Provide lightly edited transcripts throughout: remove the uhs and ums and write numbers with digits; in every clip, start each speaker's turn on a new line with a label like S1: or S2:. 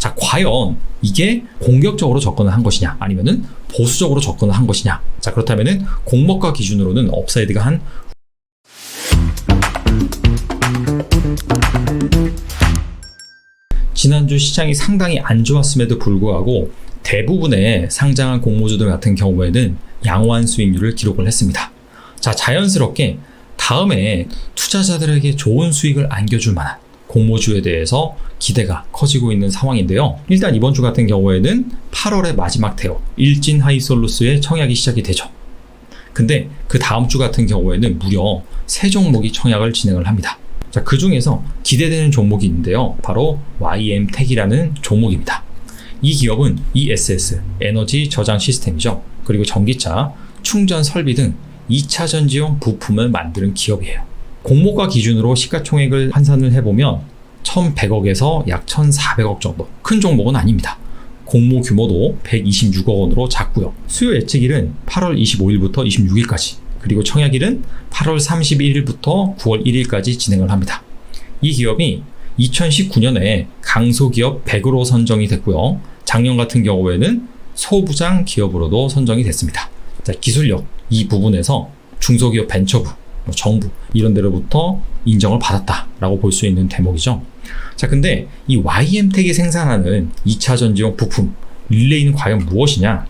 S1: 자, 과연 이게 공격적으로 접근을 한 것이냐 아니면은 보수적으로 접근을 한 것이냐. 자, 그렇다면은 공모가 기준으로는 업사이드가 한 지난주 시장이 상당히 안 좋았음에도 불구하고 대부분의 상장한 공모주들 같은 경우에는 양호한 수익률을 기록을 했습니다. 자, 자연스럽게 다음에 투자자들에게 좋은 수익을 안겨줄 만한 공모주에 대해서 기대가 커지고 있는 상황인데요. 일단 이번 주 같은 경우에는 8월의 마지막 대여 일진 하이솔루스의 청약이 시작이 되죠. 근데 그 다음 주 같은 경우에는 무려 3종목이 청약을 진행을 합니다. 자, 그 중에서 기대되는 종목이 있는데요. 바로 YM택이라는 종목입니다. 이 기업은 ESS, 에너지 저장 시스템이죠. 그리고 전기차, 충전 설비 등 2차 전지용 부품을 만드는 기업이에요. 공모가 기준으로 시가총액을 환산을 해보면 1,100억에서 약 1,400억 정도. 큰 종목은 아닙니다. 공모 규모도 126억 원으로 작고요. 수요 예측일은 8월 25일부터 26일까지, 그리고 청약일은 8월 31일부터 9월 1일까지 진행을 합니다. 이 기업이 2019년에 강소기업 100으로 선정이 됐고요. 작년 같은 경우에는 소부장 기업으로도 선정이 됐습니다. 자, 기술력 이 부분에서 중소기업 벤처부, 정부 이런 데로부터 인정을 받았다라고 볼 수 있는 대목이죠. 자, 근데 이 YM택이 생산하는 2차 전지용 부품 릴레이는 과연 무엇이냐?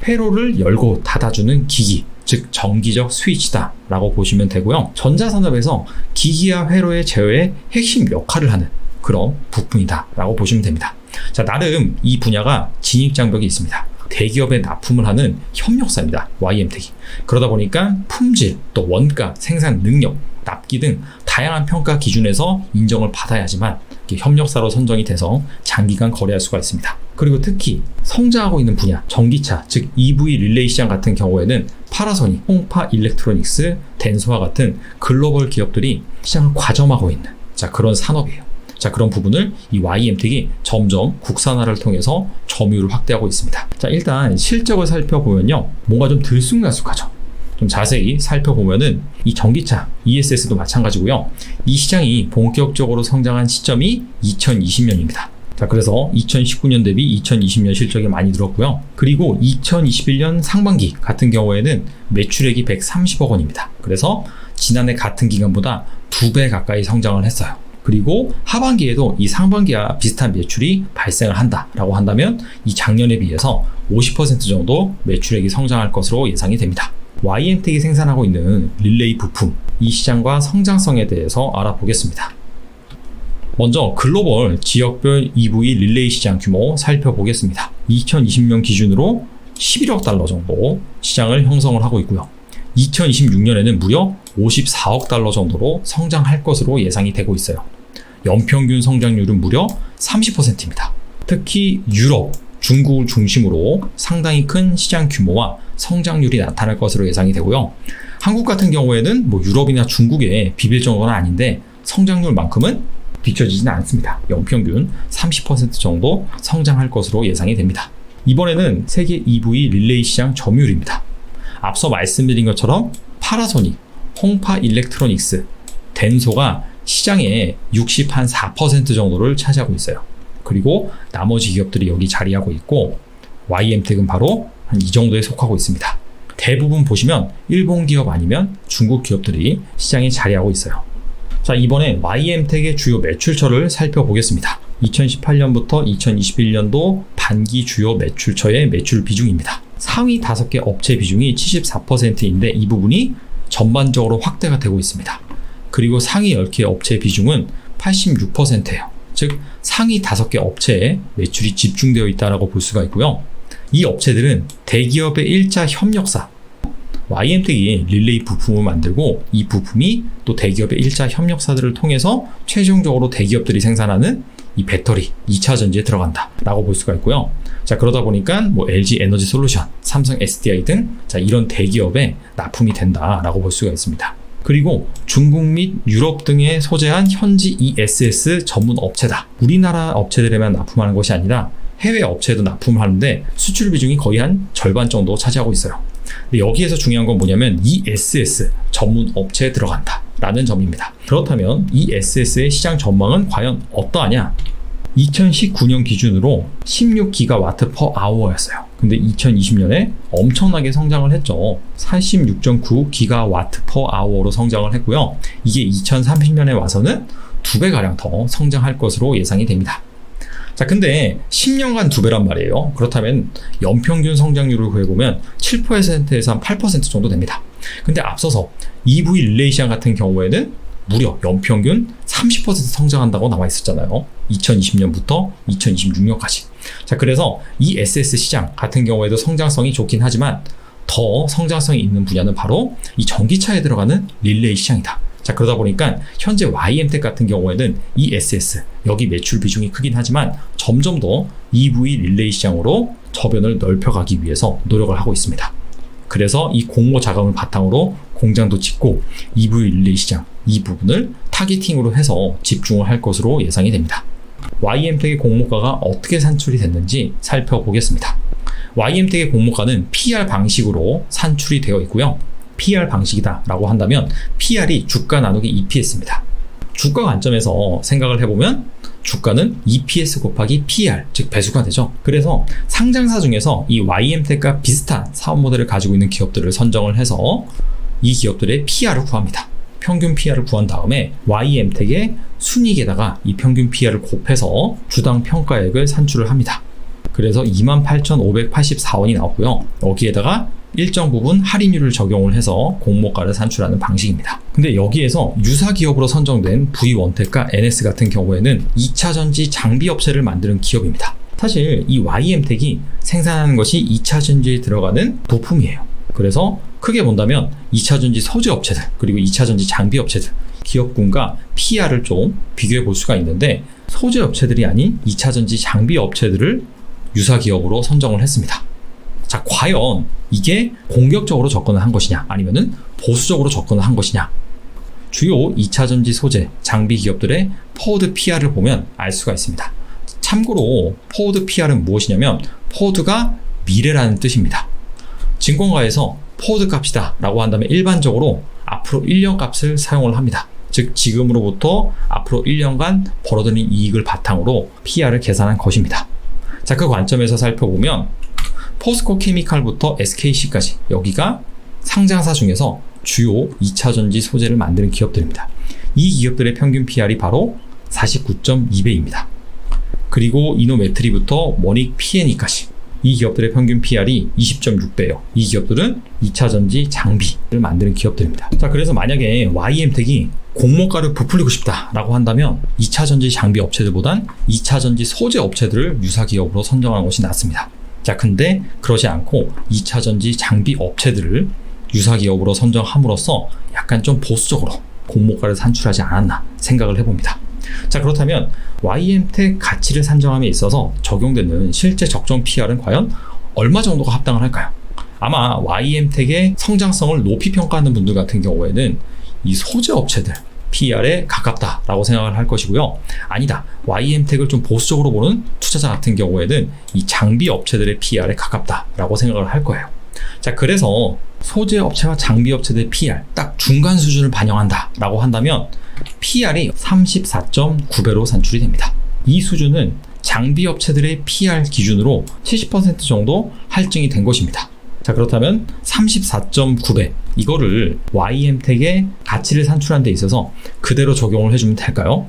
S1: 회로를 열고 닫아주는 기기, 즉 전기적 스위치다 라고 보시면 되고요. 전자산업에서 기기와 회로의 제어에 핵심 역할을 하는 그런 부품이다 라고 보시면 됩니다. 자, 나름 이 분야가 진입장벽이 있습니다. 대기업에 납품을 하는 협력사입니다. YM택이. 그러다 보니까 품질, 또 원가, 생산 능력, 납기 등 다양한 평가 기준에서 인정을 받아야지만 협력사로 선정이 돼서 장기간 거래할 수가 있습니다. 그리고 특히 성장하고 있는 분야, 전기차, 즉 EV 릴레이 시장 같은 경우에는 파라소닉, 홍파 일렉트로닉스, 덴소와 같은 글로벌 기업들이 시장을 과점하고 있는 그런 산업이에요. 자, 그런 부분을 이 YM택이 점점 국산화를 통해서 점유율을 확대하고 있습니다. 자, 일단 실적을 살펴보면요, 뭔가 좀 들쑥날쑥하죠. 좀 자세히 살펴보면은 이 전기차, ESS도 마찬가지고요. 이 시장이 본격적으로 성장한 시점이 2020년입니다. 자, 그래서 2019년 대비 2020년 실적이 많이 늘었고요. 그리고 2021년 상반기 같은 경우에는 매출액이 130억 원입니다. 그래서 지난해 같은 기간보다 2배 가까이 성장을 했어요. 그리고 하반기에도 이 상반기와 비슷한 매출이 발생을 한다라고 한다면 이 작년에 비해서 50% 정도 매출액이 성장할 것으로 예상이 됩니다. YM택이 생산하고 있는 릴레이 부품, 이 시장과 성장성에 대해서 알아보겠습니다. 먼저 글로벌 지역별 EV 릴레이 시장 규모 살펴보겠습니다. 2020년 기준으로 11억 달러 정도 시장을 형성을 하고 있고요. 2026년에는 무려 54억 달러 정도로 성장할 것으로 예상이 되고 있어요. 연평균 성장률은 무려 30%입니다. 특히 유럽, 중국을 중심으로 상당히 큰 시장 규모와 성장률이 나타날 것으로 예상이 되고요. 한국 같은 경우에는 유럽이나 중국에 비빌 정도는 아닌데 성장률만큼은 비춰지지는 않습니다. 연평균 30% 정도 성장할 것으로 예상이 됩니다. 이번에는 세계 EV 릴레이 시장 점유율입니다. 앞서 말씀드린 것처럼 파라소닉, 홍파 일렉트로닉스, 덴소가 시장의 64% 정도를 차지하고 있어요. 그리고 나머지 기업들이 여기 자리하고 있고 YM택은 바로 한 이 정도에 속하고 있습니다. 대부분 보시면 일본 기업 아니면 중국 기업들이 시장에 자리하고 있어요. 자, 이번에 YM택의 주요 매출처를 살펴보겠습니다. 2018년부터 2021년도 반기 주요 매출처의 매출 비중입니다. 상위 5개 업체 비중이 74%인데 이 부분이 전반적으로 확대가 되고 있습니다. 그리고 상위 10개 업체 비중은 86%예요. 즉 상위 5개 업체에 매출이 집중되어 있다고 볼 수가 있고요. 이 업체들은 대기업의 1차 협력사, YM택이 릴레이 부품을 만들고 이 부품이 또 대기업의 1차 협력사들을 통해서 최종적으로 대기업들이 생산하는 이 배터리 2차 전지에 들어간다 라고 볼 수가 있고요. 자, 그러다 보니까 LG 에너지 솔루션, 삼성 SDI 등 이런 대기업에 납품이 된다 라고 볼 수가 있습니다. 그리고 중국 및 유럽 등에 소재한 현지 ESS 전문 업체다. 우리나라 업체들에만 납품하는 것이 아니라 해외 업체에도 납품을 하는데 수출 비중이 거의 한 절반 정도 차지하고 있어요. 근데 여기에서 중요한 건 뭐냐면 ESS 전문 업체에 들어간다 라는 점입니다. 그렇다면 ESS의 시장 전망은 과연 어떠하냐? 2019년 기준으로 16기가와트 per hour였어요. 근데 2020년에 엄청나게 성장을 했죠. 46.9기가와트 per hour로 성장을 했고요. 이게 2030년에 와서는 2배가량 더 성장할 것으로 예상이 됩니다. 자, 근데 10년간 2배란 말이에요. 그렇다면 연평균 성장률을 구해보면 7%에서 한 8% 정도 됩니다. 근데 앞서서 EV 릴레이 시장 같은 경우에는 무려 연평균 30% 성장한다고 나와 있었잖아요. 2020년부터 2026년까지. 자, 그래서 이 SS 시장 같은 경우에도 성장성이 좋긴 하지만 더 성장성이 있는 분야는 바로 이 전기차에 들어가는 릴레이 시장이다. 자, 그러다 보니까 현재 YM텍 같은 경우에는 이 SS, 여기 매출 비중이 크긴 하지만 점점 더 EV 릴레이 시장으로 저변을 넓혀가기 위해서 노력을 하고 있습니다. 그래서 이 공모 자금을 바탕으로 공장도 짓고 EV 릴레이 시장 이 부분을 타겟팅으로 해서 집중을 할 것으로 예상이 됩니다. YM텍의 공모가가 어떻게 산출이 됐는지 살펴보겠습니다. YM텍의 공모가는 PR 방식으로 산출이 되어 있고요. PR 방식이다 라고 한다면 PR이 주가 나누기 EPS입니다. 주가 관점에서 생각을 해보면 주가는 EPS 곱하기 PR, 즉 배수가 되죠. 그래서 상장사 중에서 이 YM텍과 비슷한 사업 모델을 가지고 있는 기업들을 선정을 해서 이 기업들의 PR을 구합니다. 평균 PR을 구한 다음에 YM텍의 순이익에다가 이 평균 PR을 곱해서 주당 평가액을 산출을 합니다. 그래서 28,584원이 나오고요. 여기에다가 일정 부분 할인율을 적용을 해서 공모가를 산출하는 방식입니다. 근데 여기에서 유사 기업으로 선정된 V원텍과 NS 같은 경우에는 2차전지 장비 업체를 만드는 기업입니다. 사실 이 YM텍이 생산하는 것이 2차전지에 들어가는 부품이에요. 그래서 크게 본다면 2차전지 소재 업체들 그리고 2차전지 장비 업체들 기업군과 PR을 좀 비교해 볼 수가 있는데 소재 업체들이 아닌 2차전지 장비 업체들을 유사 기업으로 선정을 했습니다. 자, 과연 이게 공격적으로 접근을 한 것이냐 아니면은 보수적으로 접근을 한 것이냐, 주요 2차전지 소재 장비 기업들의 포워드 PR을 보면 알 수가 있습니다. 참고로 포워드 PR은 무엇이냐면 포워드가 미래라는 뜻입니다. 증권가에서 포워드 값이다 라고 한다면 일반적으로 앞으로 1년 값을 사용을 합니다. 즉 지금으로부터 앞으로 1년간 벌어들인 이익을 바탕으로 PR을 계산한 것입니다. 자, 그 관점에서 살펴보면 포스코 케미칼부터 SKC까지 여기가 상장사 중에서 주요 2차전지 소재를 만드는 기업들입니다. 이 기업들의 평균 PR이 바로 49.2배입니다. 그리고 이노메트리부터 머닉 P&E까지 이 기업들의 평균 PR이 20.6배예요. 이 기업들은 2차전지 장비를 만드는 기업들입니다. 자, 그래서 만약에 YM텍이 공모가를 부풀리고 싶다라고 한다면 2차전지 장비 업체들보단 2차전지 소재 업체들을 유사 기업으로 선정하는 것이 낫습니다. 자, 근데 그러지 않고 2차전지 장비 업체들을 유사 기업으로 선정함으로써 약간 좀 보수적으로 공모가를 산출하지 않았나 생각을 해봅니다. 자, 그렇다면 YM텍 가치를 산정함에 있어서 적용되는 실제 적정 PR은 과연 얼마 정도가 합당을 할까요? 아마 YM텍의 성장성을 높이 평가하는 분들 같은 경우에는 이 소재 업체들 PR에 가깝다라고 생각을 할 것이고요. 아니다, YM텍을 좀 보수적으로 보는 투자자 같은 경우에는 이 장비 업체들의 PR에 가깝다라고 생각을 할 거예요. 자, 그래서 소재 업체와 장비 업체들의 PR 딱 중간 수준을 반영한다라고 한다면 PR이 34.9배로 산출이 됩니다. 이 수준은 장비 업체들의 PR 기준으로 70% 정도 할증이 된 것입니다. 자, 그렇다면 34.9배 이거를 YM텍의 가치를 산출하는 데 있어서 그대로 적용을 해주면 될까요?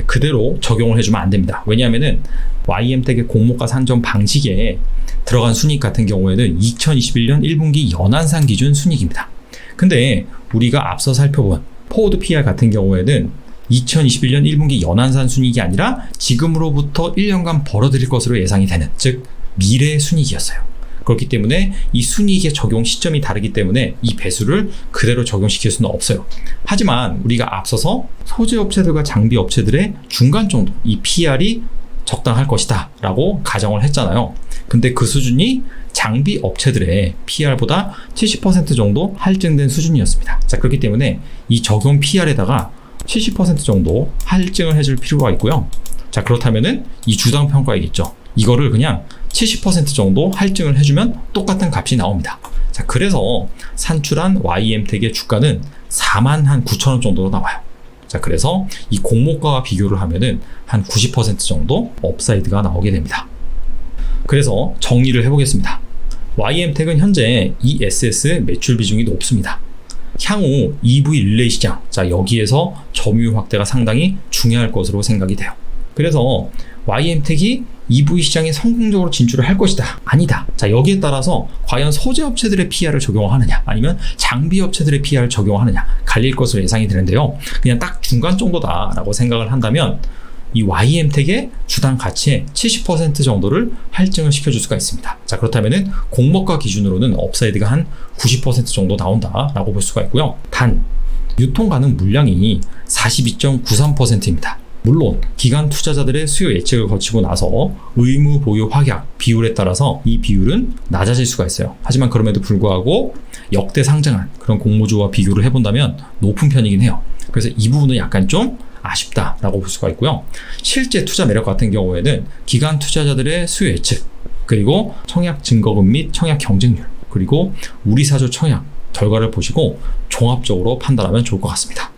S1: 그대로 적용을 해주면 안 됩니다. 왜냐하면은 YM텍의 공모가 산정 방식에 들어간 순이익 같은 경우에는 2021년 1분기 연한산 기준 순이익입니다. 근데 우리가 앞서 살펴본 포워드 PR 같은 경우에는 2021년 1분기 연한산 순이익이 아니라 지금으로부터 1년간 벌어들일 것으로 예상이 되는, 즉 미래 순이익이었어요. 그렇기 때문에 이 순이익의 적용 시점이 다르기 때문에 이 배수를 그대로 적용시킬 수는 없어요. 하지만 우리가 앞서서 소재 업체들과 장비 업체들의 중간 정도 이 PR이 적당할 것이다 라고 가정을 했잖아요. 근데 그 수준이 장비 업체들의 PR보다 70% 정도 할증된 수준이었습니다. 자, 그렇기 때문에 이 적용 PR에다가 70% 정도 할증을 해줄 필요가 있고요. 자, 그렇다면은 이 주당 평가액 있죠. 이거를 그냥 70% 정도 할증을 해주면 똑같은 값이 나옵니다. 자, 그래서 산출한 YM텍의 주가는 49,000원 정도로 나와요. 자, 그래서 이 공모가와 비교를 하면은 한 90% 정도 업사이드가 나오게 됩니다. 그래서 정리를 해보겠습니다. YM택은 현재 ESS 매출 비중이 높습니다. 향후 EV 릴레이 시장, 자, 여기에서 점유율 확대가 상당히 중요할 것으로 생각이 돼요. 그래서 YM택이 EV 시장에 성공적으로 진출을 할 것이다, 아니다. 자, 여기에 따라서 과연 소재 업체들의 PR을 적용하느냐, 아니면 장비 업체들의 PR을 적용하느냐 갈릴 것으로 예상이 되는데요. 그냥 딱 중간 정도다라고 생각을 한다면 이 YM택의 주당 가치의 70% 정도를 할증을 시켜줄 수가 있습니다. 자, 그렇다면은 공모가 기준으로는 업사이드가 한 90% 정도 나온다라고 볼 수가 있고요. 단 유통 가능 물량이 42.93%입니다. 물론 기관 투자자들의 수요 예측을 거치고 나서 의무 보유 확약 비율에 따라서 이 비율은 낮아질 수가 있어요. 하지만 그럼에도 불구하고 역대 상장한 그런 공모주와 비교를 해본다면 높은 편이긴 해요. 그래서 이 부분은 약간 좀 아쉽다라고 볼 수가 있고요. 실제 투자 매력 같은 경우에는 기관 투자자들의 수요 예측, 그리고 청약 증거금 및 청약 경쟁률, 그리고 우리 사조 청약 결과를 보시고 종합적으로 판단하면 좋을 것 같습니다.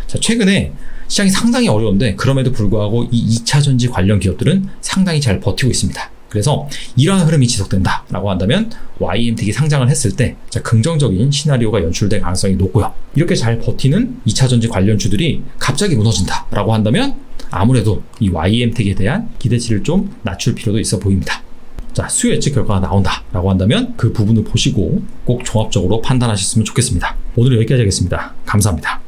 S1: 자, 최근에 시장이 상당히 어려운데 그럼에도 불구하고 이 2차전지 관련 기업들은 상당히 잘 버티고 있습니다. 그래서 이러한 흐름이 지속된다라고 한다면 YM택이 상장을 했을 때 긍정적인 시나리오가 연출될 가능성이 높고요. 이렇게 잘 버티는 2차전지 관련주들이 갑자기 무너진다라고 한다면 아무래도 이 YM택에 대한 기대치를 좀 낮출 필요도 있어 보입니다. 자, 수요 예측 결과가 나온다라고 한다면 그 부분을 보시고 꼭 종합적으로 판단하셨으면 좋겠습니다. 오늘은 여기까지 하겠습니다. 감사합니다.